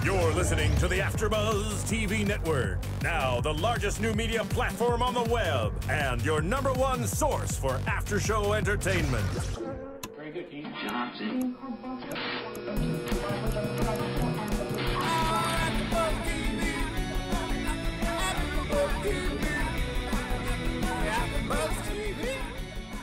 You're listening to the AFTERBUZZ TV Network, now the largest new media platform on the web, and your #1 source for after-show entertainment. Very good, Keith Johnson.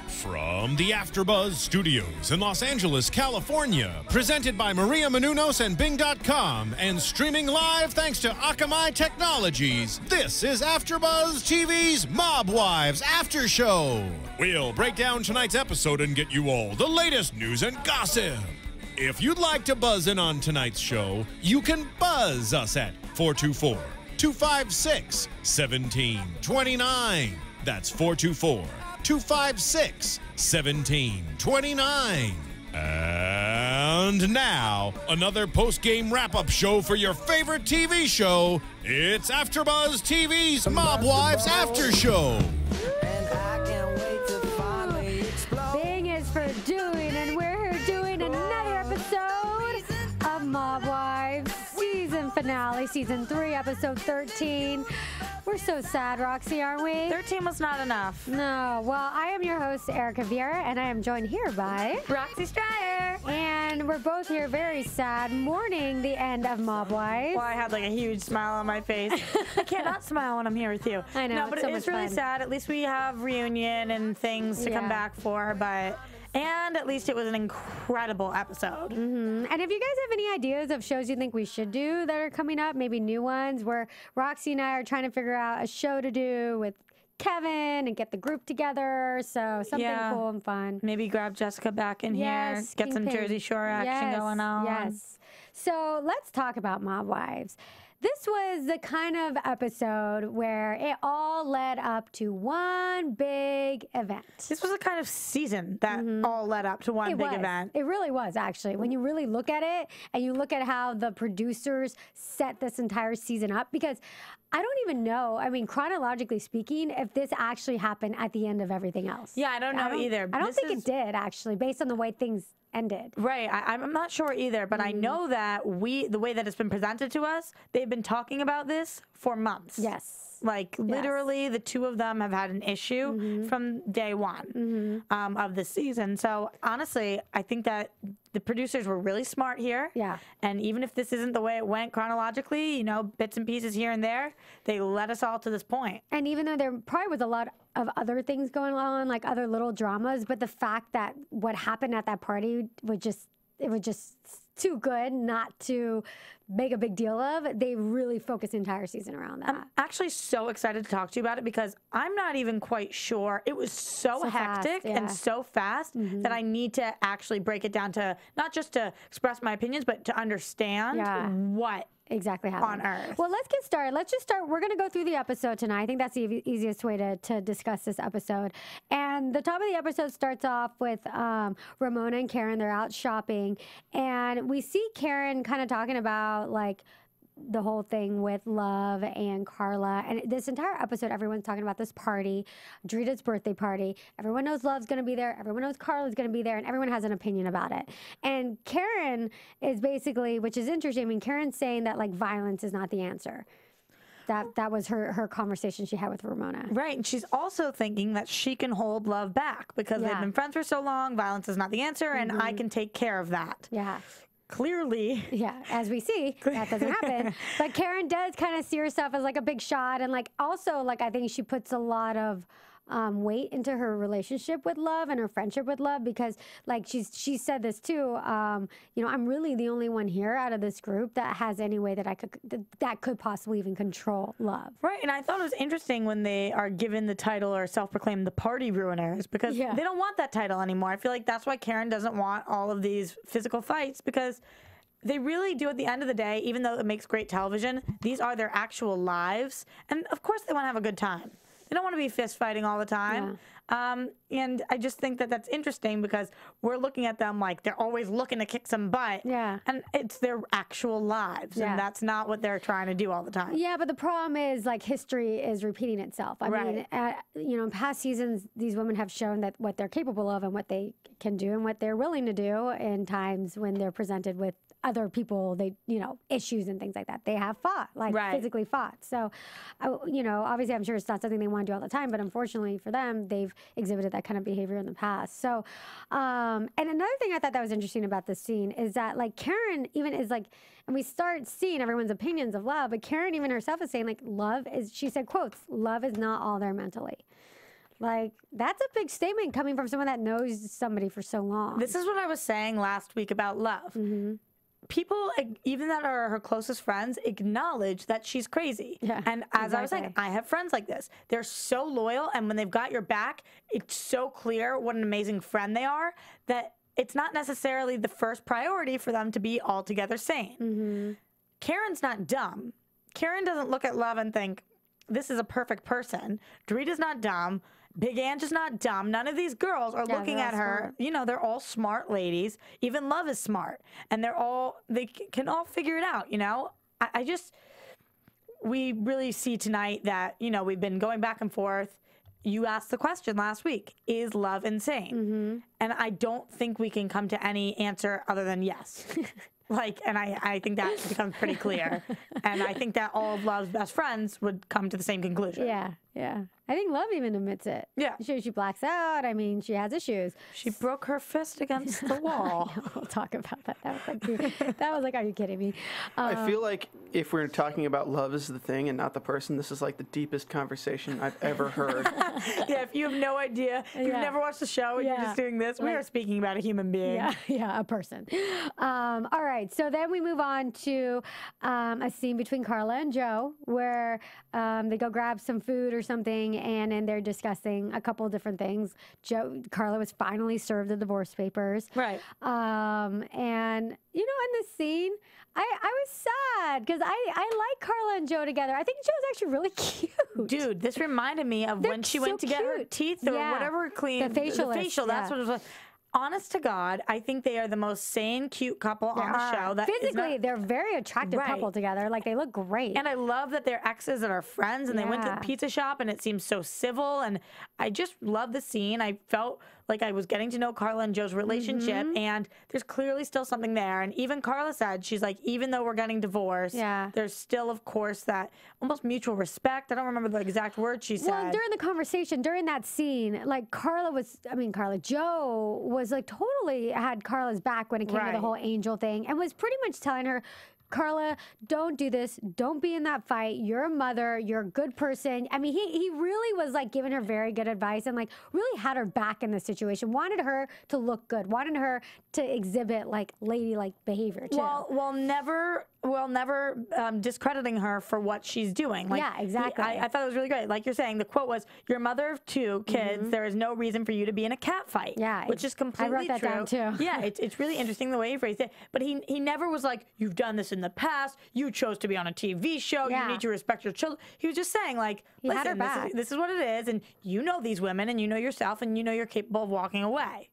From the AFTERBUZZ Studios in Los Angeles, California, presented by Maria Menounos and Bing.com, and streaming live thanks to Akamai Technologies, this is AFTERBUZZ TV's Mob Wives After Show. We'll break down tonight's episode and get you all the latest news and gossip. If you'd like to buzz in on tonight's show, you can buzz us at 424-256-1729. That's 424-256-1729. And now, another post-game wrap-up show for your favorite TV show. It's AFTERBUZZ TV's Mob Wives After Show. Bing is for doing, and we're here doing another episode of Mob Wives season finale, season 3, episode 13. We're so sad, Roxy, aren't we? 13 was not enough. No. Well, I am your host, Erika Vieira, and I am joined here by Roxy Striar. And we're both here very sad, mourning the end of Mob Wives. Well, I had like a huge smile on my face. I cannot smile when I'm here with you. I know. No, but it's so it is much really fun. sad. At least we have reunion and things to come back for, and at least it was an incredible episode. And if you guys have any ideas of shows you think we should do that are coming up, maybe new ones, where Roxy and I are trying to figure out a show to do with Kevin and get the group together. So something cool and fun. Maybe grab Jessica back in here, get some Jersey Shore action going on. Yes. So let's talk about Mob Wives. This was the kind of episode where it all led up to one big event. This was a kind of season that all led up to one big event. It really was, actually. When you really look at it and you look at how the producers set this entire season up, because I don't even know, I mean, chronologically speaking, if this actually happened at the end of everything else. Yeah, I don't know either. I don't think it did, actually, based on the way things ended. Right. I'm not sure either, but I know that the way that it's been presented to us, they've been talking about this for months. Yes. Like literally the two of them have had an issue from day one of the season. So honestly, I think that the producers were really smart here. Yeah. And even if this isn't the way it went chronologically, you know, bits and pieces here and there, they led us all to this point. And even though there probably was a lot of other things going on, like other little dramas, but the fact that what happened at that party was just too good not to make a big deal of. They really focused the entire season around that. I'm actually so excited to talk to you about it because I'm not even quite sure. It was so hectic and so fast that I need to actually break it down to not just to express my opinions, but to understand what exactly happened on Earth. Well, let's get started. Let's just start. We're going to go through the episode tonight. I think that's the easiest way to discuss this episode. And the top of the episode starts off with Ramona and Karen. They're out shopping. And we see Karen kind of talking about like the whole thing with Love and Carla. And this entire episode, everyone's talking about this party, Drita's birthday party. Everyone knows Love's going to be there. Everyone knows Carla's going to be there. And everyone has an opinion about it. And Karen is basically, which is interesting, I mean, Karen's saying that like violence is not the answer. That was her conversation she had with Ramona. Right. And she's also thinking that she can hold Love back because they've been friends for so long. Violence is not the answer. And I can take care of that. Yeah. Clearly. Yeah, as we see, that doesn't happen. But Karen does kind of see herself as like a big shot. And like also, like I think she puts a lot of weight into her relationship with Love and her friendship with Love because like she said this too, you know, I'm really the only one here out of this group that has any way that that could possibly even control Love. Right. And I thought it was interesting when they are given the title or self-proclaimed the party ruiners because they don't want that title anymore. I feel like that's why Karen doesn't want all of these physical fights because they really do at the end of the day, even though it makes great television, these are their actual lives. And of course they want to have a good time. They don't want to be fist fighting all the time. And I just think that that's interesting because we're looking at them like they're always looking to kick some butt. Yeah. And it's their actual lives. And that's not what they're trying to do all the time. Yeah, but the problem is, like, history is repeating itself. I mean, you know, in past seasons, these women have shown that what they're capable of and what they can do and what they're willing to do in times when they're presented with other people, you know, issues and things like that. They have fought, like physically fought. So, you know, obviously I'm sure it's not something they want to do all the time, but unfortunately for them, they've exhibited that kind of behavior in the past. So, and another thing I thought that was interesting about this scene is that, like, Karen even is like, and we start seeing everyone's opinions of love, but Karen even herself is saying, like, love is, she said, quotes, love is not all there mentally. Like, that's a big statement coming from someone that knows somebody for so long. This is what I was saying last week about love. People, even that are her closest friends, acknowledge that she's crazy. Yeah, and as I was saying, I have friends like this. They're so loyal, and when they've got your back, it's so clear what an amazing friend they are that it's not necessarily the first priority for them to be altogether sane. Karen's not dumb. Karen doesn't look at love and think, this is a perfect person. Drita's not dumb. Big Ange is not dumb. None of these girls are looking at her. Smart. You know, they're all smart ladies. Even Love is smart. And they can all figure it out, you know? We really see tonight that, you know, we've been going back and forth. You asked the question last week, is Love insane? And I don't think we can come to any answer other than yes. Like, and I think that becomes pretty clear. And I think that all of Love's best friends would come to the same conclusion. Yeah, yeah. I think Love even admits it. Yeah. She blacks out. I mean, she has issues. She broke her fist against the wall. We'll talk about that. That was like, are you kidding me? I feel like if we're talking about love as the thing and not the person, this is like the deepest conversation I've ever heard. Yeah, if you have no idea, you've never watched the show and you're just doing this, we are speaking about a human being. Yeah, a person. All right, so then we move on to a scene between Carla and Joe where they go grab some food or something, and then they're discussing a couple of different things. Carla was finally served the divorce papers. Right. And, you know, in this scene, I was sad because I like Carla and Joe together. I think Joe's actually really cute. Dude, this reminded me of when she went to get her teeth or whatever clean. The facial. That's what it was. Honest to God, I think they are the most sane, cute couple on the show. That physically, they're a very attractive couple together. Like, they look great. And I love that they're exes that are friends, and they went to the pizza shop, and it seems so civil. And I just love the scene. I felt like I was getting to know Carla and Joe's relationship, and there's clearly still something there. And even Carla said, she's like, even though we're getting divorced, there's still, of course, that almost mutual respect. I don't remember the exact words she said. Well, during the conversation, during that scene, like, Joe was like totally had Carla's back when it came to the whole Angel thing, and was pretty much telling her, Carla, don't do this. Don't be in that fight. You're a mother. You're a good person. I mean, he really was like giving her very good advice and like really had her back in the situation. Wanted her to look good. Wanted her to exhibit like ladylike behavior too. Well, never discrediting her for what she's doing. Like, yeah, exactly. I thought it was really great. Like you're saying, the quote was, "You're a mother of two kids. There is no reason for you to be in a cat fight." Yeah, which is completely true. I wrote that down too. Yeah, it's really interesting the way he phrased it. But he never was like, "You've done this in the past. You chose to be on a TV show. You need to respect your children." He was just saying, like, listen, this is what it is, and you know these women, and you know yourself, and you know you're capable of walking away.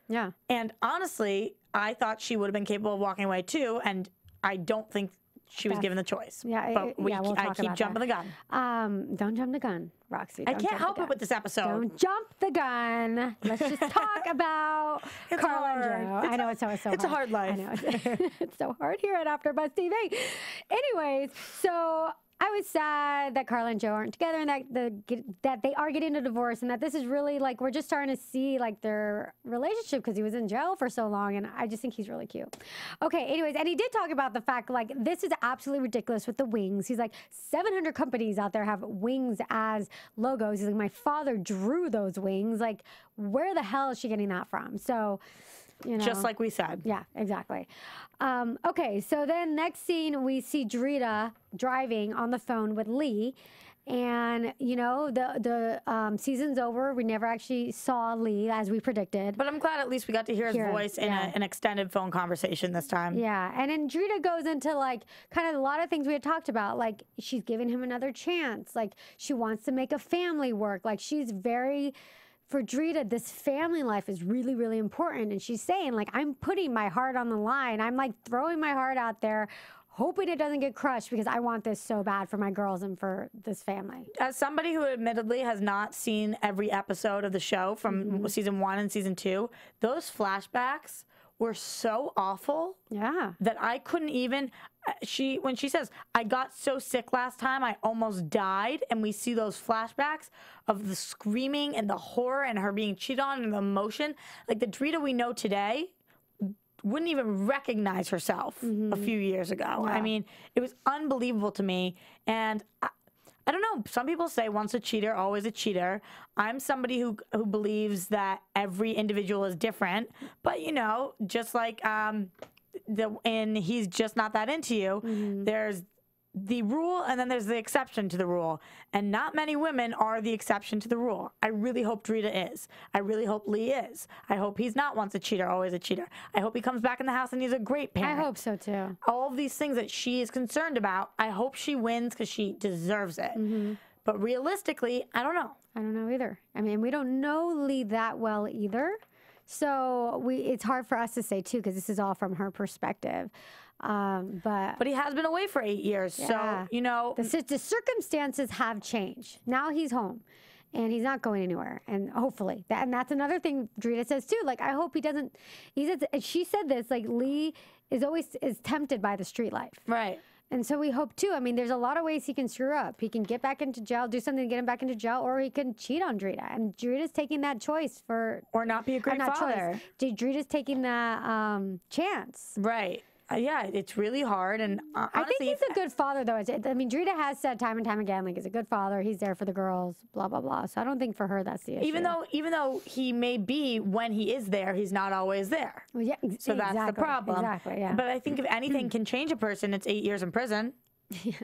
Yeah. And honestly, I thought she would have been capable of walking away too, and I don't think she was given the choice. Yeah, but we'll I keep jumping the gun. Don't jump the gun, Roxy. I can't help it with this episode. Don't jump the gun. Let's just talk about Carla and Joe. I know it's so hard. It's a hard life. I know it's so hard here at AfterBuzz TV. Anyways, so I was sad that Carla and Joe aren't together, and that they are getting a divorce, and that this is really like we're just starting to see like their relationship because he was in jail for so long, and I just think he's really cute. Okay, anyways, and he did talk about the fact like this is absolutely ridiculous with the wings. He's like 700 companies out there have wings as logos. He's like, my father drew those wings. Like, where the hell is she getting that from? So, you know, just like we said. Yeah, exactly. Okay, so then next scene, we see Drita driving on the phone with Lee. And, you know, the season's over. We never actually saw Lee, as we predicted. But I'm glad at least we got to hear his voice in an extended phone conversation this time. Yeah, and then Drita goes into, like, kind of a lot of things we had talked about. Like, she's giving him another chance. Like, she wants to make a family work. Like, she's very for Drita, this family life is really, really important. And she's saying, like, I'm putting my heart on the line. I'm like throwing my heart out there, hoping it doesn't get crushed because I want this so bad for my girls and for this family. As somebody who admittedly has not seen every episode of the show from season 1 and season 2, those flashbacks were so awful that I couldn't even. When she says, I got so sick last time, I almost died, and we see those flashbacks of the screaming and the horror and her being cheated on and the emotion, like the Drita we know today wouldn't even recognize herself a few years ago. I mean, it was unbelievable to me. And I don't know, some people say once a cheater, always a cheater. I'm somebody who believes that every individual is different, but you know, just like and he's just not that into you. There's the rule and then there's the exception to the rule, and not many women are the exception to the rule. I really hope Drita is. I really hope Lee is. I hope he's not once a cheater, always a cheater. I hope he comes back in the house and he's a great parent. I hope so too. All of these things that she is concerned about, I hope she wins because she deserves it. But realistically, I don't know. I don't know either. I mean, we don't know Lee that well either. So it's hard for us to say too, because this is all from her perspective. But he has been away for 8 years, so you know the circumstances have changed. Now he's home, and he's not going anywhere. And hopefully, and that's another thing Drita says too. Like, I hope he doesn't. He said, she said this. Like, Lee is always tempted by the street life, right? And so we hope too. I mean, there's a lot of ways he can screw up. He can get back into jail, do something to get him back into jail, or he can cheat on Drita. And Drita's taking that choice or not be a great father. Drita's taking that chance, right? Yeah, it's really hard, and honestly, I think he's a good father, though. I mean, Drita has said time and time again, like, he's a good father. He's there for the girls, blah blah blah. So I don't think for her that's the issue. Even though he may be, when he is there, he's not always there. Well, yeah, so that's the problem. Exactly. Yeah. But I think if anything can change a person, it's 8 years in prison.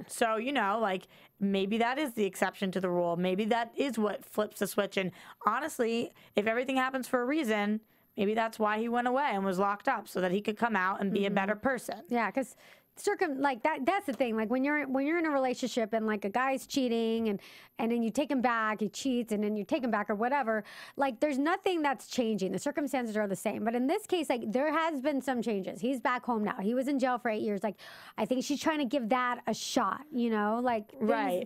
So, you know, like, maybe that is the exception to the rule. Maybe that is what flips the switch. And honestly, if everything happens for a reason, maybe that's why he went away and was locked up, so that he could come out and be a better person. Yeah, because that's the thing. Like, when you're in a relationship and like a guy's cheating and then you take him back, he cheats, and then you take him back or whatever, like, there's nothing that's changing. The circumstances are the same. But in this case, like, there has been some changes. He's back home now. He was in jail for 8 years. Like, I think she's trying to give that a shot, you know? Like,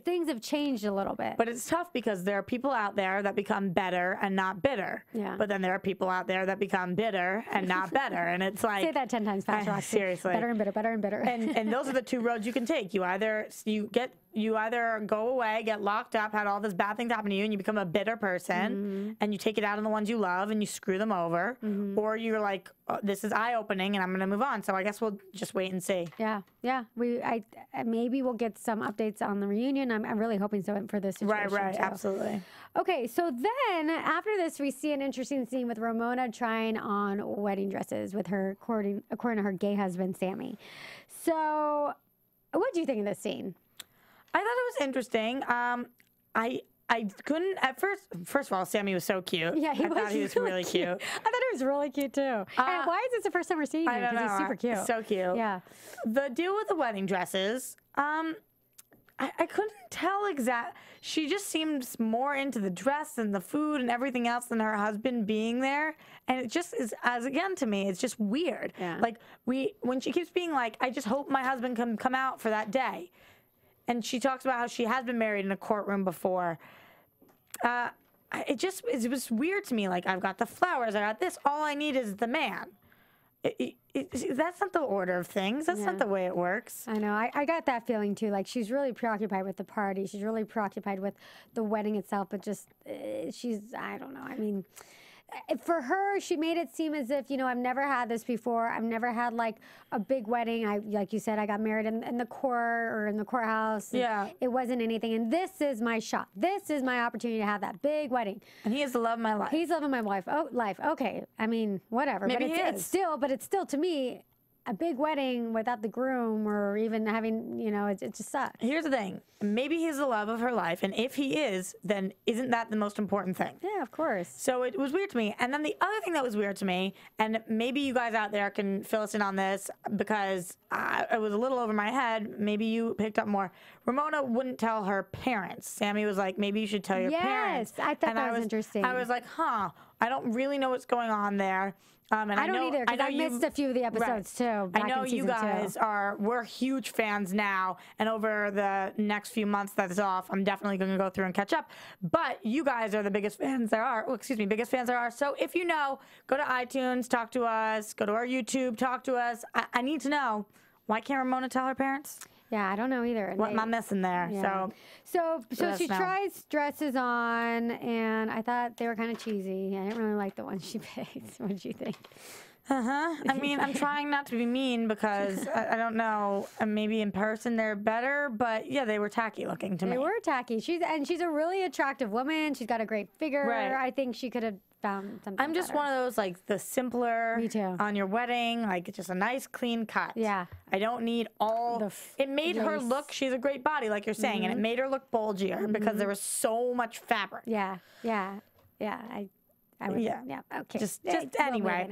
things have changed a little bit. But it's tough because there are people out there that become better and not bitter. Yeah. But then there are people out there that become bitter and not better. And it's like... Say that 10 times fast, Roxy. Seriously. Better and bitter, better and bitter. And those are the two roads you can take. You either go away, get locked up, had all this bad things happen to you, and you become a bitter person, and you take it out on the ones you love, and you screw them over, or you're like, oh, this is eye-opening, and I'm going to move on. So I guess we'll just wait and see. Yeah. Maybe we'll get some updates on the reunion. I'm really hoping so for this situation. Right, too. Absolutely. Okay, so then after this, we see an interesting scene with Ramona trying on wedding dresses with her, according to her gay husband, Sammy. So what do you think of this scene? I thought it was interesting. I couldn't at first. First of all, Sammy was so cute. Yeah, I thought he was really cute. I thought he was really cute too. And why is this the first time we're seeing him? Because he's super cute. So cute. Yeah. The deal with the wedding dresses. I couldn't tell exact. She just seems more into the dress and the food and everything else than her husband being there. And it just is, as again, to me, it's just weird. Yeah. Like, when she keeps being like, I just hope my husband can come out for that day. And she talks about how she has been married in a courtroom before. It was weird to me. Like, I've got the flowers, I got this. All I need is the man. That's not the order of things. That's not the way it works. I know. I got that feeling too. Like, she's really preoccupied with the party. She's really preoccupied with the wedding itself. But just, I don't know. I mean, for her, she made it seem as if, you know, I've never had this before. I've never had like a big wedding. Like you said, I got married in the court or in the courthouse. Yeah. It wasn't anything. And this is my shot. This is my opportunity to have that big wedding. And he is the love of my life. He's loving my life. Oh, life. Okay. I mean, whatever. Maybe but it's still to me, a big wedding without the groom or even having, you know, it just sucks. Here's the thing. Maybe he's the love of her life. And if he is, then isn't that the most important thing? Yeah, of course. So it was weird to me. And then the other thing that was weird to me, and maybe you guys out there can fill us in on this because it was a little over my head. Maybe you picked up more. Ramona wouldn't tell her parents. Sammy was like, maybe you should tell your parents. Yes, I thought that was interesting. I was like, huh, I don't really know what's going on there. And I don't either, because I missed a few of the episodes too. I know you guys we're huge fans now, and over the next few months that is off, I'm definitely going to go through and catch up. But you guys are the biggest fans there are. Well, excuse me, biggest fans there are. So if you know, go to iTunes, talk to us, go to our YouTube, talk to us. I need to know, why can't Ramona tell her parents? Yeah, I don't know either. What am I missing there? Yeah. So she tries dresses on, and I thought they were kind of cheesy. I didn't really like the ones she picked. What did you think? I mean, I'm trying not to be mean because I don't know. Maybe in person they're better, but yeah, they were tacky looking to me. They were tacky. She's a really attractive woman. She's got a great figure. Right. I think she could have found something. I'm just better. one of those, like, the simpler Me too. on your wedding, like just a nice clean cut. Yeah. I don't need all. It made her look. She's a great body, like you're saying, and it made her look bulgier because there was so much fabric. Yeah. I would, yeah. Okay. Just anyway.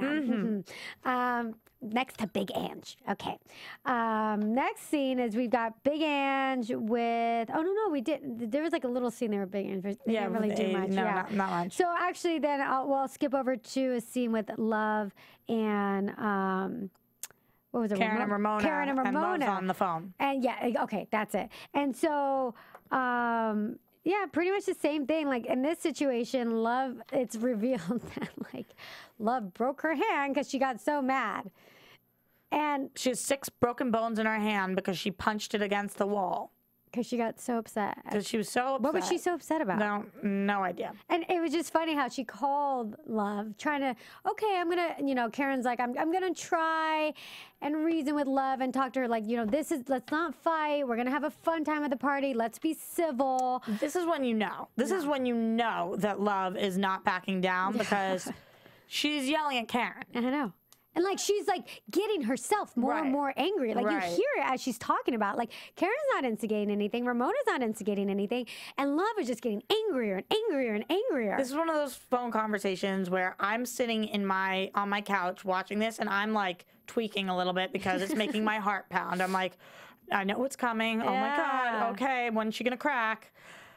Next to Big Ange. Okay. Next scene is we've got Big Ange with. Oh no, we didn't. There was like a little scene there with Big Ange. They didn't really do much. No, not much. So actually, then I'll skip over to a scene with Love and what was it? Karen and Ramona. Karen and Ramona. And Love's on the phone. And yeah, okay, that's it. And so. Yeah, pretty much the same thing. Like in this situation, Love, it's revealed that like Love broke her hand because she got so mad. And she has 6 broken bones in her hand because she punched it against the wall. Because she got so upset. Because she was so upset. What was she so upset about? No idea. And it was just funny how she called Love, trying to, okay, I'm going to, you know, Karen's like, I'm going to try and reason with Love and talk to her like, you know, let's not fight. We're going to have a fun time at the party. Let's be civil. This is when you know. This is when you know that Love is not backing down because she's yelling at Karen. I know. And, like, she's, like, getting herself more and more angry. Like, you hear it as she's talking about, like, Karen's not instigating anything. Ramona's not instigating anything. And Love is just getting angrier and angrier and angrier. This is one of those phone conversations where I'm sitting on my couch watching this, and I'm, like, tweaking a little bit because it's making my heart pound. I'm like, I know what's coming. Oh, my God. Okay, when's she going to crack?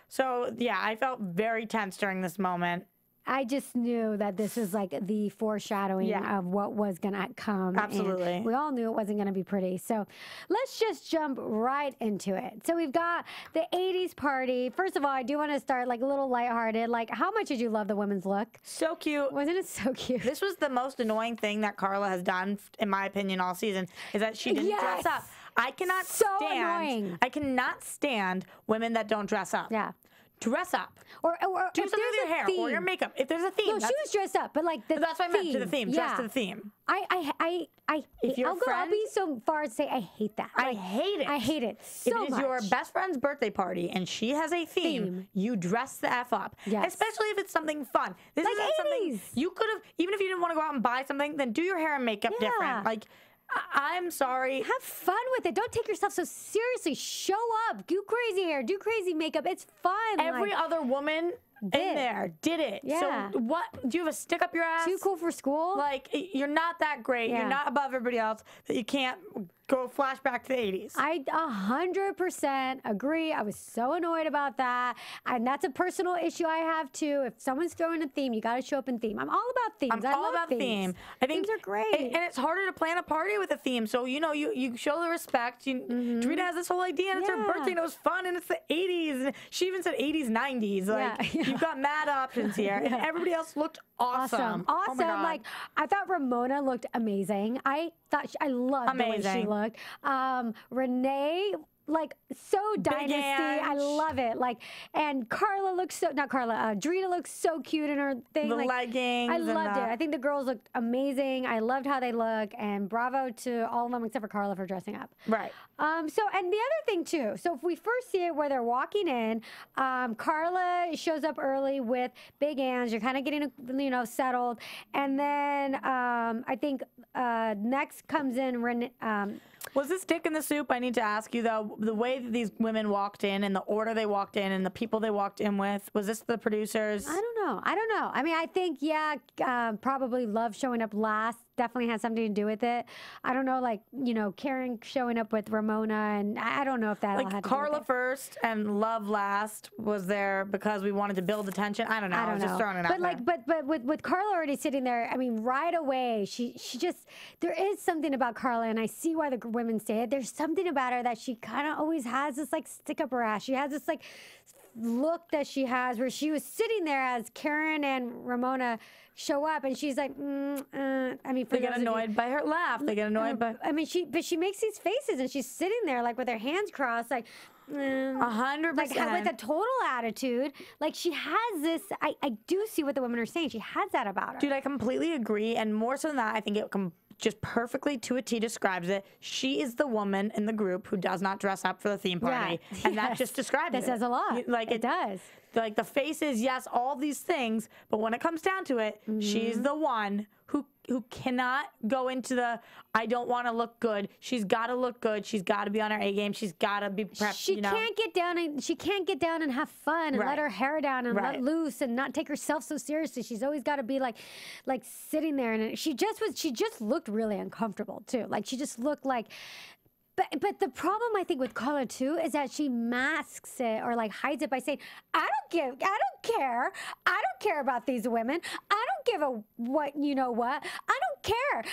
So, yeah, I felt very tense during this moment. I just knew that this was like the foreshadowing of what was going to come. Absolutely. And we all knew it wasn't going to be pretty. So let's just jump right into it. So we've got the 80s party. First of all, I do want to start like a little lighthearted. Like, how much did you love the women's look? So cute. Wasn't it so cute? This was the most annoying thing that Carla has done, in my opinion, all season, is that she didn't dress up. I cannot annoying. I cannot stand women that don't dress up. Yeah. Dress up. Or do something with your hair or your makeup. If there's a theme. No, she was dressed up, but like the that's what I meant, to the theme. Yeah. Dress to the theme. I'll be so far as to say I hate that. I hate it. I hate it so much. If it is your best friend's birthday party and she has a theme, you dress the F up. Yes. Especially if it's something fun. This like isn't 80s. something you could have, even if you didn't want to go out and buy something, then do your hair and makeup different. Like, I'm sorry. Have fun with it. Don't take yourself so seriously. Show up. Do crazy hair. Do crazy makeup. It's fun. Every other woman in there did it. Yeah. So what? Do you have a stick up your ass? Too cool for school? Like, you're not that great. Yeah. You're not above everybody else that you can't go flashback to the 80s. I 100% agree. I was so annoyed about that. And that's a personal issue I have too. If someone's throwing a theme, you got to show up in theme. I'm all about themes. I'm all about theme. I think themes are great. And it's harder to plan a party with a theme. So, you know, you show the respect. Drita has this whole idea, and it's her birthday, and it was fun, and it's the 80s. And she even said 80s, 90s. Like, you've got mad options here. And everybody else looked awesome. Awesome. Oh my God. Like, I thought Ramona looked amazing. I loved the way she looked. Renee like so dynasty. I love it. Like, and Carla looks so, not Carla, Drita looks so cute in her thing. The like, leggings. I loved it. I think the girls looked amazing. I loved how they look, and bravo to all of them except for Carla for dressing up. Right. So, and the other thing too, so if we first see it where they're walking in, Carla shows up early with Big Ange. You're kind of getting, you know, settled. And then I think next comes in was this dick in the soup? I need to ask you though, the way that these women walked in and the order they walked in and the people they walked in with, was this the producers? I don't know. I mean, I think, yeah, probably Love showing up last definitely has something to do with it. I don't know, like, you know, Karen showing up with Ramona, and I don't know if that like had to Carla do with it. first and Love last was there because we wanted to build the tension. I don't know. I was just throwing it out there. But with Carla already sitting there, I mean, right away, she just, there is something about Carla, and I see why the women say it. There's something about her that she kind of always has this like stick up her ass. She has this like look that she has where she was sitting there as Karen and Ramona show up, and she's like, I mean, they get annoyed by her laugh. They get annoyed by. I mean, she makes these faces, and she's sitting there like with her hands crossed, like 100%, like with a total attitude. Like she has this. I do see what the women are saying. She has that about her. Dude, I completely agree, and more so than that, I think it just perfectly to a T describes it. She is the woman in the group who does not dress up for the theme party, and that just describes it. That says a lot. Like it does. Like the faces, yes, all these things, but when it comes down to it, she's the one who cannot go into the I don't want to look good. She's got to look good. She's got to be on her A game. She's got to be prepped. She can't get down and have fun and let her hair down and let loose and not take herself so seriously. She's always got to be like sitting there, and she just looked really uncomfortable too. Like she just looked like. But the problem I think with Carla too is that she masks it or like hides it by saying, I don't care about these women. I don't give a what, you know what. I don't care.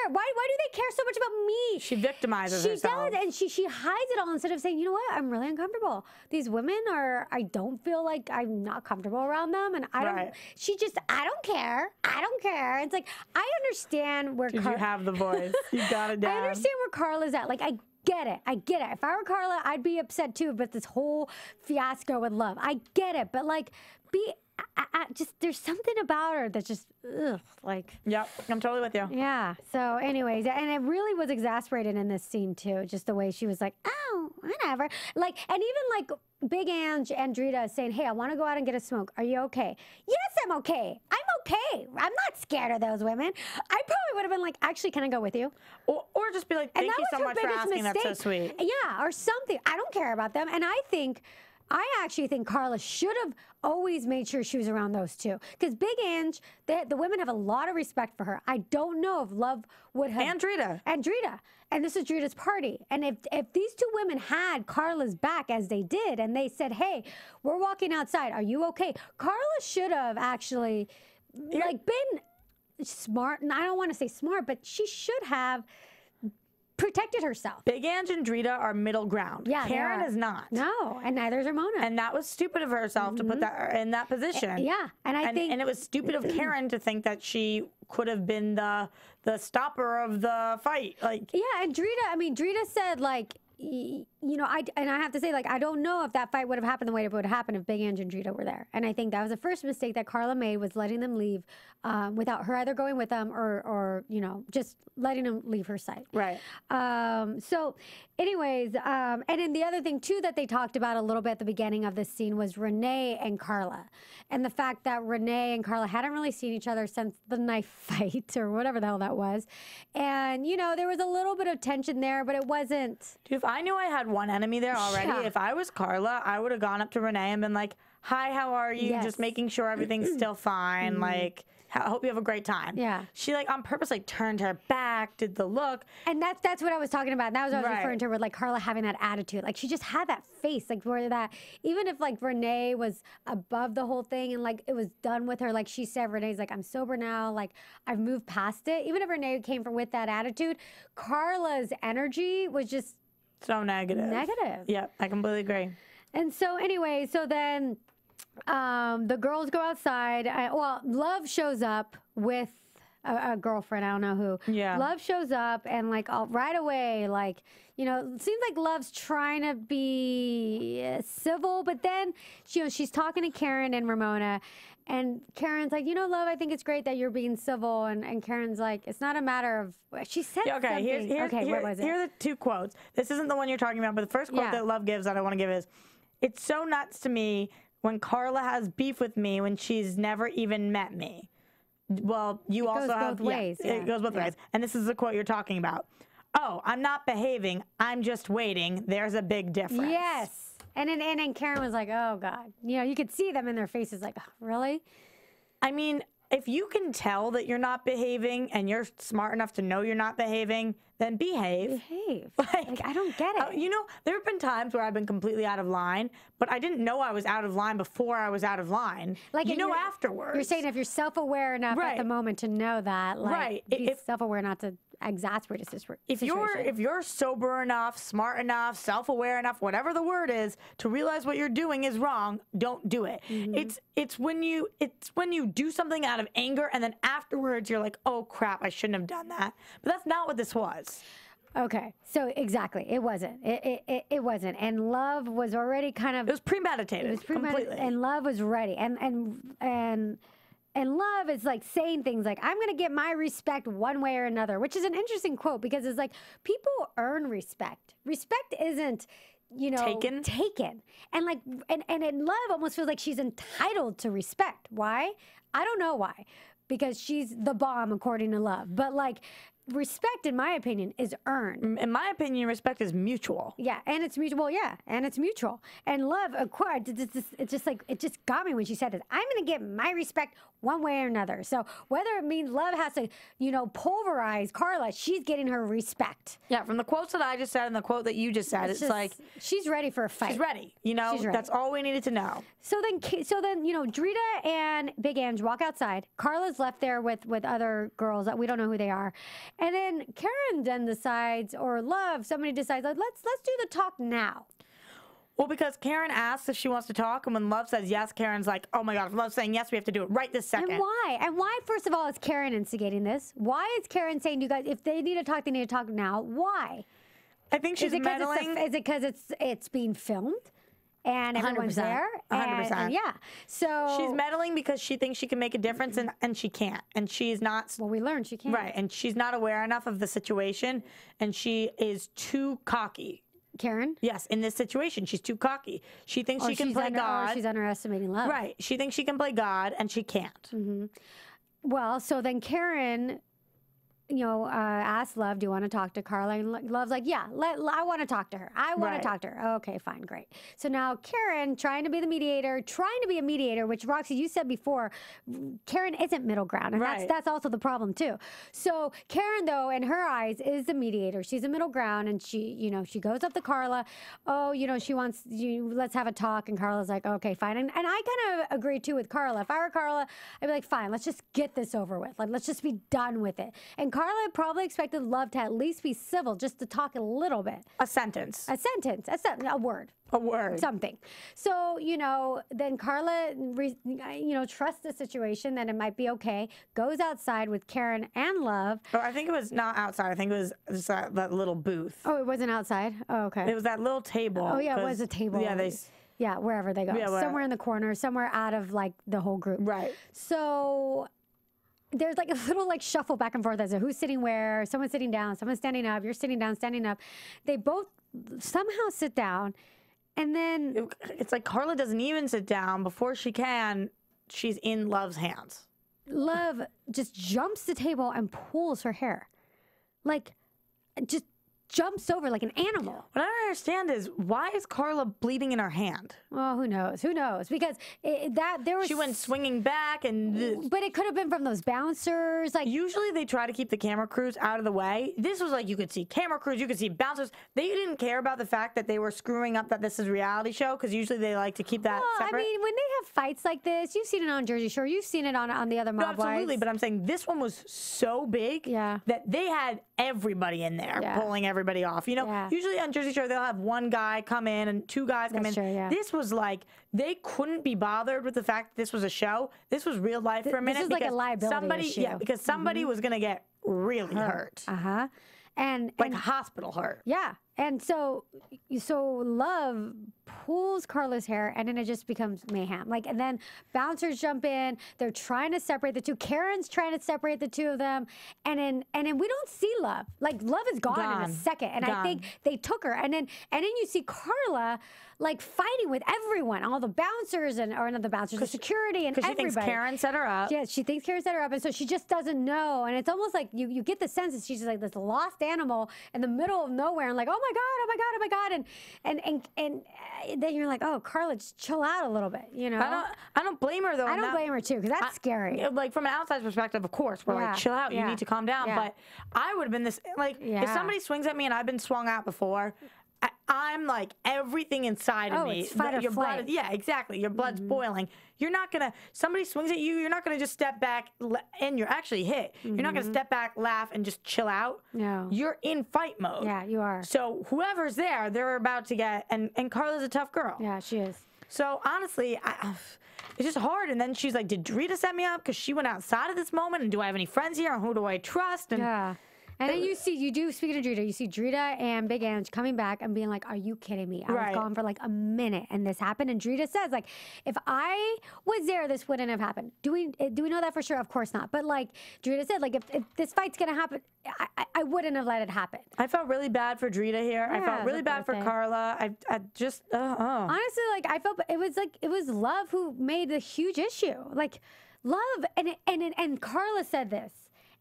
Why do they care so much about me? She victimizes herself. She does, and she hides it all instead of saying, you know what, I'm really uncomfortable. These women I don't feel like I'm not comfortable around them, and I don't, I don't care. It's like, I understand where Carla. You have the voice. You got it down. I understand where Carla's at. Like, I get it. If I were Carla, I'd be upset too about this whole fiasco with Love. I get it, but like, just there's something about her that's just like. Yep, I'm totally with you. Yeah. So, anyways, and it really was exasperated in this scene too. Just the way she was like, oh, whatever. Like, and even like Big Ange and Drita saying, hey, I want to go out and get a smoke. Are you okay? Yes, I'm okay. I'm okay. I'm not scared of those women. I probably would have been like, actually, can I go with you? Or just be like, thank you so much for asking. That's so sweet. Yeah, or something. I don't care about them. And I actually think Carla should have always made sure she was around those two. Because Big Ange, the women have a lot of respect for her. I don't know if Love would have. And Drita. And this is Drita's party. And if these two women had Carla's back as they did, and they said, hey, we're walking outside. Are you okay? Carla should have actually like been smart. And I don't want to say smart, but she should have protected herself. Big Ange and Drita are middle ground. Yeah, Karen is not. No, and neither is Ramona. And that was stupid of herself to put that in that position. Yeah, and I think, and it was stupid of Karen to think that she could have been the stopper of the fight. Like, yeah, and Drita said like, you know, I have to say, like, I don't know if that fight would have happened the way it would have happened if Big Ange and Drita were there. And I think that was the first mistake that Carla made, was letting them leave without her either going with them or you know, just letting them leave her side. Right. So anyways, and then the other thing too that they talked about a little bit at the beginning of this scene was Renee and Carla. And the fact that Renee and Carla hadn't really seen each other since the knife fight or whatever the hell that was. And, you know, there was a little bit of tension there, but it wasn't. Dude, if I knew I had one enemy there already, if I was Carla, I would have gone up to Renee and been like, hi, how are you? Yes. Just making sure everything's still fine. Like, I hope you have a great time. Yeah. She, like, on purpose, like, turned her back, did the look. And that's what I was talking about. That was what I was referring to, with, like, Carla having that attitude. Like, she just had that face, like, where that, even if, like, Renee was above the whole thing and, like, it was done with her, like she said, Renee's like, I'm sober now. Like, I've moved past it. Even if Renee came from with that attitude, Carla's energy was just so negative. Yep, I completely agree. And so, anyway, so then the girls go outside. Well, Love shows up with a girlfriend, I don't know who. Yeah. Love shows up and like right away, like, you know, it seems like Love's trying to be civil, but then, you know, she's talking to Karen and Ramona, and Karen's like, you know, Love, I think it's great that you're being civil, and Karen's like, it's not a matter of, she said something. What was it? Here are the 2 quotes. This isn't the one you're talking about, but the first quote that Love gives that I want to give is, "It's so nuts to me when Carla has beef with me when she's never even met me." Well, you also have both ways. Yeah. It goes both ways. And this is the quote you're talking about. "Oh, I'm not behaving. I'm just waiting. There's a big difference." Yes. And then Karen was like, oh, God. You know, you could see them in their faces like, oh, really? I mean, if you can tell that you're not behaving and you're smart enough to know you're not behaving, then behave. Behave. Like I don't get it. You know, there have been times where I've been completely out of line, but I didn't know I was out of line before I was out of line. Like, you know, afterwards. You're saying if you're self-aware enough at the moment to know that, like, be self-aware not to exasperate a situation. If you're sober enough, smart enough, self-aware enough, whatever the word is, to realize what you're doing is wrong, don't do it. It's when you do something out of anger and then afterwards you're like, oh crap, I shouldn't have done that. But that's not what this was. Okay, so exactly, it wasn't. It wasn't, and Love was already kind of. It was premeditated. It was premeditated, completely. and Love was ready, and Love is like saying things like, "I'm going to get my respect one way or another," which is an interesting quote because it's like people earn respect. Respect isn't, you know, taken, and like, and Love almost feels like she's entitled to respect. Why? I don't know why, because she's the bomb according to Love, but like. Respect, in my opinion, is earned. In my opinion, respect is mutual. Yeah, and it's mutual. Yeah, and it's mutual. And Love acquired. It's just like it just got me when she said it. I'm going to get my respect one way or another. So whether it means Love has to, you know, pulverize Carla, she's getting her respect. Yeah, from the quotes that I just said and the quote that you just said, it's like she's ready for a fight. She's ready. You know, that's all we needed to know. So then, you know, Drita and Big Ange walk outside. Carla's left there with other girls that we don't know who they are. And then Karen then decides, or Love, somebody decides, like, let's do the talk now. Well, because Karen asks if she wants to talk, and when Love says yes, Karen's like, oh my God, if Love's saying yes, we have to do it right this second. And why? And why, first of all, is Karen instigating this? Why is Karen saying, you guys, if they need to talk, they need to talk now? Why? I think she's meddling. Is it because it's being filmed? And everyone's 100%. there. 100%. And yeah. So she's meddling because she thinks she can make a difference and she can't. And she's not. Well, we learned she can't. Right. And she's not aware enough of the situation. And she is too cocky. Karen? Yes. In this situation, she's too cocky. She thinks she can play God. Or she's underestimating Love. Right. She thinks she can play God and she can't. Mm-hmm. Well, so then Karen, you know, asked Love, do you want to talk to Carla? And Love's like, yeah, I want to talk to her. I want to talk to her. Okay, fine, great. So now Karen, trying to be a mediator, which Roxy, you said before, Karen isn't middle ground. And that's also the problem too. So Karen, though, in her eyes, is the mediator. She's a middle ground, and she goes up to Carla. Oh, you know, she wants you, let's have a talk. And Carla's like, okay, fine. And I kind of agree too with Carla. If I were Carla, I'd be like, fine, let's just get this over with. Like, let's just be done with it. And Carla probably expected Love to at least be civil, just to talk a little bit. A sentence. A word. A word. Something. So, you know, then Carla, trusts the situation, that it might be okay, goes outside with Karen and Love. Oh, I think it was not outside. I think it was just that little booth. Oh, it wasn't outside? Oh, okay. It was that little table. Oh, yeah, it was a table. Yeah, yeah, wherever they go. Yeah, somewhere in the corner, somewhere out of, like, the whole group. Right. So there's like a little like shuffle back and forth as to who's sitting where, someone's sitting down, someone's standing up, you're sitting down, standing up. They both somehow sit down, and then it's like Carla doesn't even sit down. Before she can, she's in Love's hands. Love just jumps the table and pulls her hair. Like, just jumps over like an animal. What I don't understand is, why is Carla bleeding in her hand? Well, who knows? Who knows? Because she went swinging back, but it could have been from those bouncers. Like, usually they try to keep the camera crews out of the way. This was like, you could see camera crews, you could see bouncers. They didn't care about the fact that they were screwing up that this is a reality show, because usually they like to keep that separate. I mean, when they have fights like this, you've seen it on Jersey Shore, you've seen it on the other Mob Wives. Absolutely, but I'm saying this one was so big that they had everybody in there pulling everybody everybody off. You know, usually on Jersey Shore, they'll have one guy come in and two guys come in. True, yeah. This was like, they couldn't be bothered with the fact that this was a show. This was real life for a minute. This was like a liability issue. Yeah, because somebody was going to get really hurt. And like hospital hurt. Yeah. And so Love pulls Carla's hair, and then it just becomes mayhem. Like, and then bouncers jump in. They're trying to separate the two. Karen's trying to separate the two of them, and then we don't see Love. Like, Love is gone in a second, and I think they took her. And then you see Carla like fighting with everyone, all the bouncers or not the bouncers, the security and everybody. Because she thinks Karen set her up. Yeah, she thinks Karen set her up, and so she just doesn't know. And it's almost like you get the sense that she's just like this lost animal in the middle of nowhere, and like, oh my god, oh my god, oh my god, and then you're like, oh, Carla, just chill out a little bit, you know. I don't blame her though. I don't blame her too, because that's scary. Like from an outside perspective, of course, we're like, chill out, you need to calm down. But I would have been this like, if somebody swings at me and I've been swung at before, I'm like, everything inside of me. It's fight or flight. Yeah, exactly. Your blood's boiling. You're not going to, somebody swings at you, you're not going to just step back and you're actually hit. You're not going to step back, laugh, and just chill out. No. You're in fight mode. Yeah, you are. So whoever's there, they're about to get, and Carla's a tough girl. Yeah, she is. So honestly, it's just hard. And then she's like, did Drita set me up? Because she went outside of this moment. And do I have any friends here? And who do I trust? And And then speaking of Drita, you see Drita and Big Ange coming back and being like, are you kidding me? I was gone for like a minute and this happened. And Drita says, like, if I was there, this wouldn't have happened. Do we know that for sure? Of course not. But like Drita said, like, if this fight's going to happen, I wouldn't have let it happen. I felt really bad for Drita here. I felt really bad for Carla. I just, honestly, like, I felt it was Love who made the huge issue. Like, Love, and Carla said this.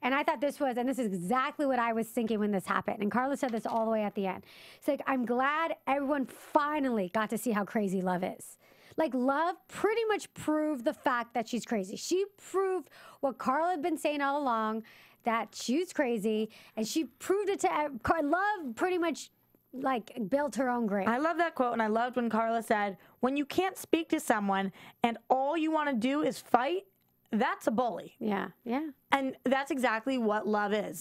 And I thought this is exactly what I was thinking when this happened. And Carla said this all the way at the end. It's like, I'm glad everyone finally got to see how crazy Love is. Like, Love pretty much proved the fact that she's crazy. She proved what Carla had been saying all along, that she's crazy. And she proved it to Love pretty much like built her own grave. I love that quote. And I loved when Carla said, when you can't speak to someone and all you want to do is fight, that's a bully. Yeah, yeah. And that's exactly what Love is.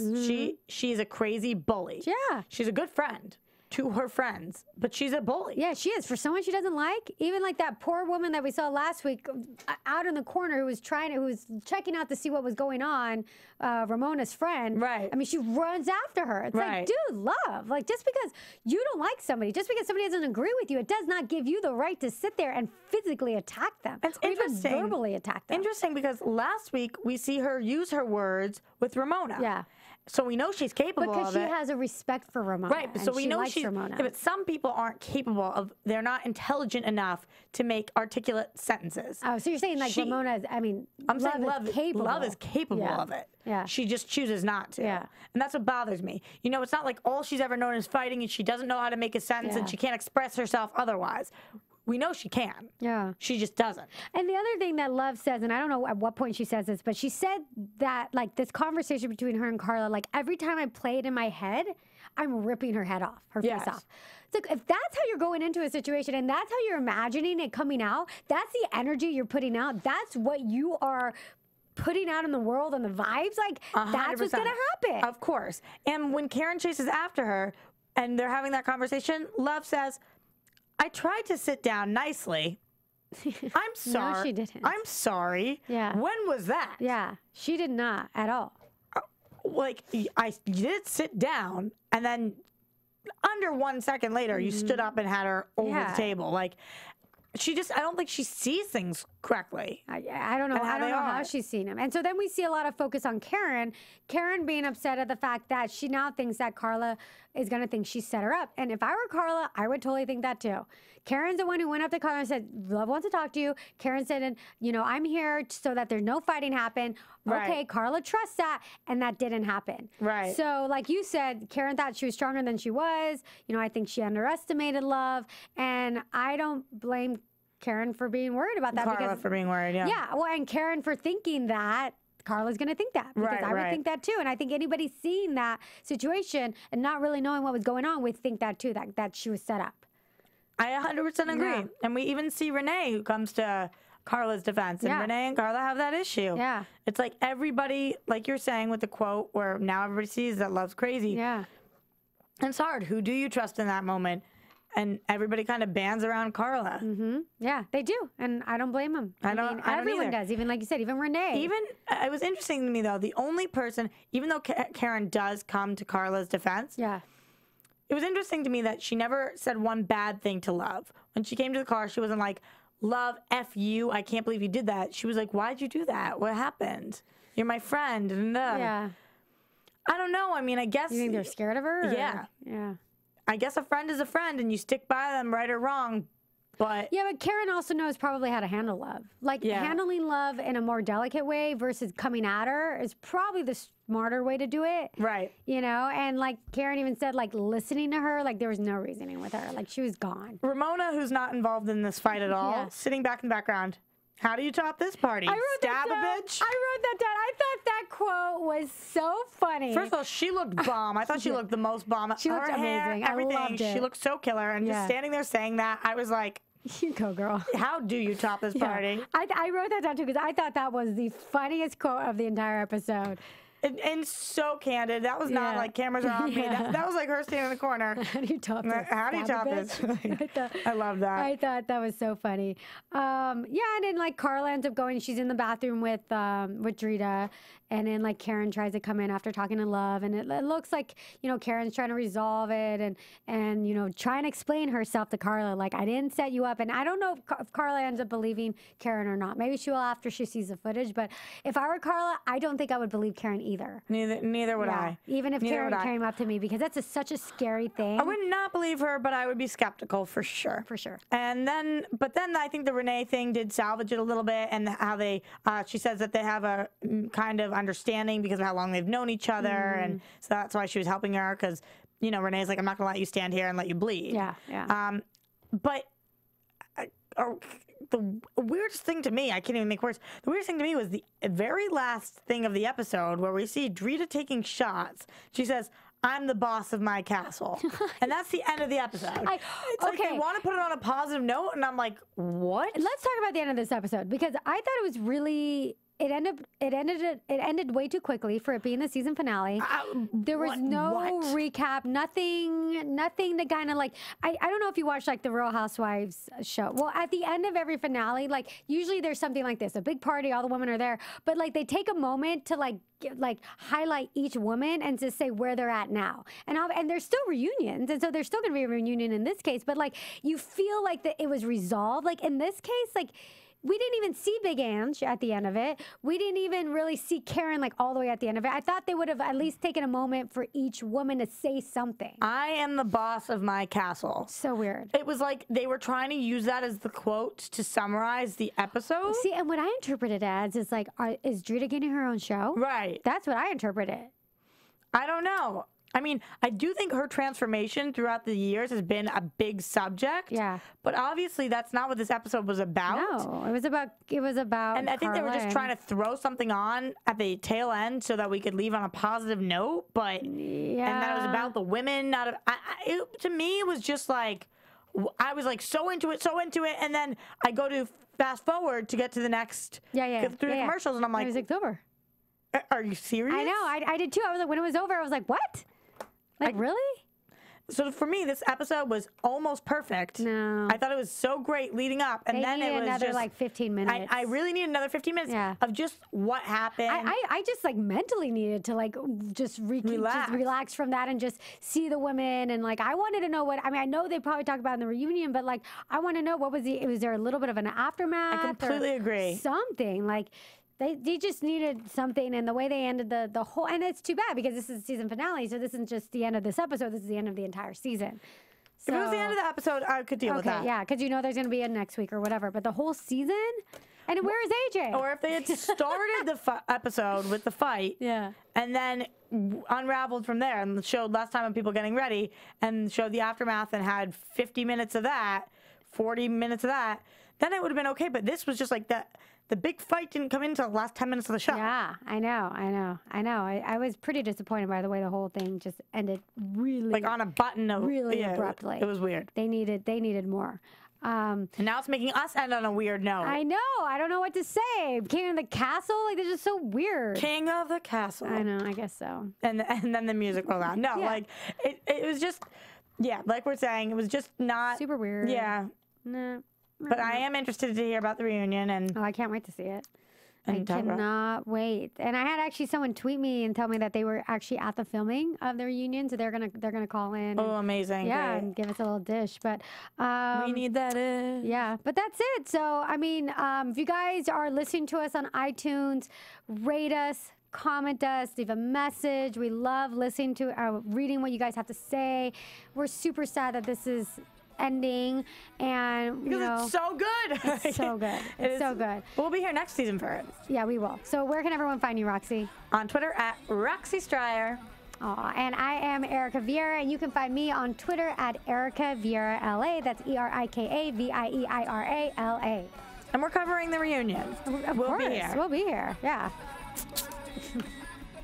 She's a crazy bully. Yeah. She's a good friend to her friends, but she's a bully. Yeah, she is. For someone she doesn't like, even like that poor woman that we saw last week out in the corner who was checking out to see what was going on, Ramona's friend. Right. I mean, she runs after her. It's like, dude, Love. Like, just because you don't like somebody, just because somebody doesn't agree with you, it does not give you the right to sit there and physically attack them. It's or interesting. Even verbally attack them. Interesting, because last week we see her use her words with Ramona. Yeah. So we know she's capable of it. Because she has a respect for Ramona. Right, but so we know she's Ramona. Yeah, but some people aren't capable of, they're not intelligent enough to make articulate sentences. Oh, so you're saying like Ramona is, I'm saying Love is capable. Love is capable of it. Yeah. She just chooses not to. Yeah. And that's what bothers me. You know, it's not like all she's ever known is fighting and she doesn't know how to make a sentence and she can't express herself otherwise. We know she can. Yeah. She just doesn't. And the other thing that Love says, and I don't know at what point she says this, but she said that, like, this conversation between her and Carla, like, every time I play it in my head, I'm ripping her head off, her face off. It's like, if that's how you're going into a situation and that's how you're imagining it coming out, that's the energy you're putting out, that's what you are putting out in the world and the vibes, like, 100%. That's what's going to happen. Of course. And when Karen chases after her and they're having that conversation, Love says, I tried to sit down nicely. I'm sorry. No, she didn't. I'm sorry. Yeah. When was that? Yeah, she did not at all. Like, I did sit down, and then under 1 second later, you stood up and had her over the table. Like, she just, I don't think she sees things correctly. I don't know. I don't know how she's seen him. And so then we see a lot of focus on Karen. Karen being upset at the fact that she now thinks that Carla is going to think she set her up. And if I were Carla, I would totally think that too. Karen's the one who went up to Carla and said, Love wants to talk to you. Karen said, and you know, I'm here so that there's no fighting happen. Right. Okay, Carla trusts that, and that didn't happen. Right. So like you said, Karen thought she was stronger than she was. You know, I think she underestimated Love. And I don't blame Karen for being worried about that. Carla for being worried, yeah. Yeah, well, and Karen for thinking that Carla's going to think that. Because I would think that too. And I think anybody seeing that situation and not really knowing what was going on would think that too, that she was set up. I 100% agree. Yeah. And we even see Renee, who comes to Carla's defense. And Renee and Carla have that issue. Yeah. It's like everybody, like you're saying with the quote, where now everybody sees that Love's crazy. Yeah. And it's hard. Who do you trust in that moment? And everybody kind of bands around Carla. Yeah, they do, and I don't blame them. I mean, everyone does. Even like you said, even Renee. Even it was interesting to me though. The only person, even though Karen does come to Carla's defense, yeah, it was interesting to me that she never said one bad thing to Love. When she came to the car, she wasn't like, "Love, F you, I can't believe you did that." She was like, "Why'd you do that? What happened? You're my friend." And yeah. I don't know. I mean, I guess You think they're scared of her? Yeah. Yeah. I guess a friend is a friend, and you stick by them, right or wrong. But yeah, but Karen also knows probably how to handle Love. Like handling Love in a more delicate way versus coming at her is probably the smarter way to do it. Right. You know, and like Karen even said, like listening to her, like there was no reasoning with her. Like she was gone. Ramona, who's not involved in this fight at all, sitting back in the background. How do you top this party? I wrote Stab that down. a bitch? I wrote that down. I thought that quote was so funny. First of all, she looked bomb. I thought she looked the most bomb. She looked amazing. Everything. I loved it. She looked so killer. And just standing there saying that, I was like, you go, girl. How do you top this party? I wrote that down too because I thought that was the funniest quote of the entire episode. And so candid. That was not like cameras are on me. That was like her standing in the corner. How do you top this? How do you top this? I love that. I thought that was so funny. Yeah, and then like Carla ends up going. She's in the bathroom with Drita, and then like Karen tries to come in after talking to Love, and it looks like Karen's trying to resolve it and try and explain herself to Carla. Like I didn't set you up, and I don't know if Carla ends up believing Karen or not. Maybe she will after she sees the footage. But if I were Carla, I don't think I would believe Karen either. Neither would I. Even if Karen came up to me, because that's such a scary thing. I would not believe her, but I would be skeptical for sure. For sure. And then I think the Renee thing did salvage it a little bit, and how they, she says that they have a kind of understanding because of how long they've known each other, and so that's why she was helping her because, Renee's like, I'm not gonna let you stand here and let you bleed. Yeah. But the weirdest thing to me, I can't even make words. The weirdest thing to me was the very last thing of the episode where we see Drita taking shots. She says, "I'm the boss of my castle," and that's the end of the episode. It's like they want to put it on a positive note, and I'm like, what? Let's talk about the end of this episode because I thought it was really. It ended way too quickly for it being the season finale. There was no recap, nothing to kind of like. I don't know if you watch like the Real Housewives show. Well, at the end of every finale, like usually there's something like this: a big party, all the women are there, but like they take a moment to like highlight each woman and to say where they're at now. And there's still reunions, and so there's still going to be a reunion in this case. But like you feel like that it was resolved. Like in this case, like. We didn't even see Big Ange at the end of it. We didn't even really see Karen like all the way at the end of it. I thought they would have at least taken a moment for each woman to say something. I am the boss of my castle. So weird. It was like they were trying to use that as the quote to summarize the episode. See, and what I interpret it as is like, is Drita getting her own show? Right. That's what I interpret it. I don't know. I mean, I do think her transformation throughout the years has been a big subject. Yeah. But obviously, that's not what this episode was about. No, it was about. And I think they were just trying to throw something on at the tail end so that we could leave on a positive note. But and that it was about the women. To me, it was just like I was like so into it, and then I go to fast forward to get to the next. Through the commercials, and I'm like, it's over. Are you serious? I know. I did too. I was like, when it was over, I was like, what? Like, really? So for me, this episode was almost perfect. No. I thought it was so great leading up. And then it was another just, like 15 minutes. I really need another 15 minutes of just what happened. I just like mentally needed to like just relax from that and just see the women. And like, I wanted to know I know they probably talk about in the reunion, but like, I want to know was there a little bit of an aftermath? I completely agree. Something like, They just needed something, and the way they ended the whole, and it's too bad because this is the season finale, so this isn't just the end of this episode, this is the end of the entire season. So, if it was the end of the episode, I could deal with that. Yeah, because there's going to be a next week or whatever, but the whole season? And where is AJ? Or if they had started the episode with the fight, and then unraveled from there and showed last time of people getting ready, and showed the aftermath and had 50 minutes of that, 40 minutes of that, then it would have been okay, but this was just like that. The big fight didn't come in until the last 10 minutes of the show. Yeah, I know. I was pretty disappointed by the way the whole thing just ended really... Like on a button. Really abruptly. It was weird. They needed more. And now it's making us end on a weird note. I know. I don't know what to say. King of the Castle? Like, this is so weird. King of the Castle. I know. I guess so. And then the music rolled out. No, like, it was just, yeah, like we're saying, it was just not. Super weird. Yeah. Nah. But I am interested to hear about the reunion. And I can't wait to see it. I And talk about- cannot wait. And I had actually someone tweet me and tell me that they were actually at the filming of the reunion, so they're gonna call in. Oh, amazing! Yeah, Great. and give us a little dish. But We need that. yeah, but that's it. So I mean, if you guys are listening to us on iTunes, rate us. Comment us, leave a message. We love listening to, reading what you guys have to say. We're super sad that this is ending, and you know, It's so good. it's so good. It's so good. We'll be here next season for it. Yeah, we will. So where can everyone find you, Roxy? On Twitter at Roxy Striar. And I am Erika Vieira, and you can find me on Twitter at Erika Vieira LA. That's ErikaVieira LA. And we're covering the reunion. Of We'll course, be here. we'll be here. Yeah.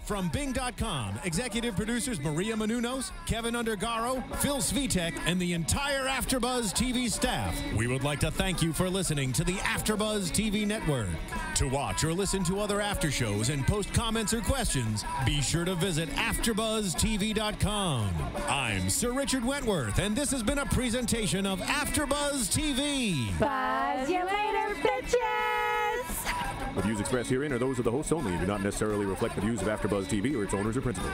From Bing.com, executive producers Maria Menounos, Kevin Undergaro, Phil Svitek, and the entire AfterBuzz TV staff, we would like to thank you for listening to the AfterBuzz TV network. To watch or listen to other after shows and post comments or questions, be sure to visit AfterBuzzTV.com. I'm Sir Richard Wentworth, and this has been a presentation of AfterBuzz TV. Buzz you later, bitches! The views expressed herein are those of the hosts only and do not necessarily reflect the views of AfterBuzz TV or its owners or principals.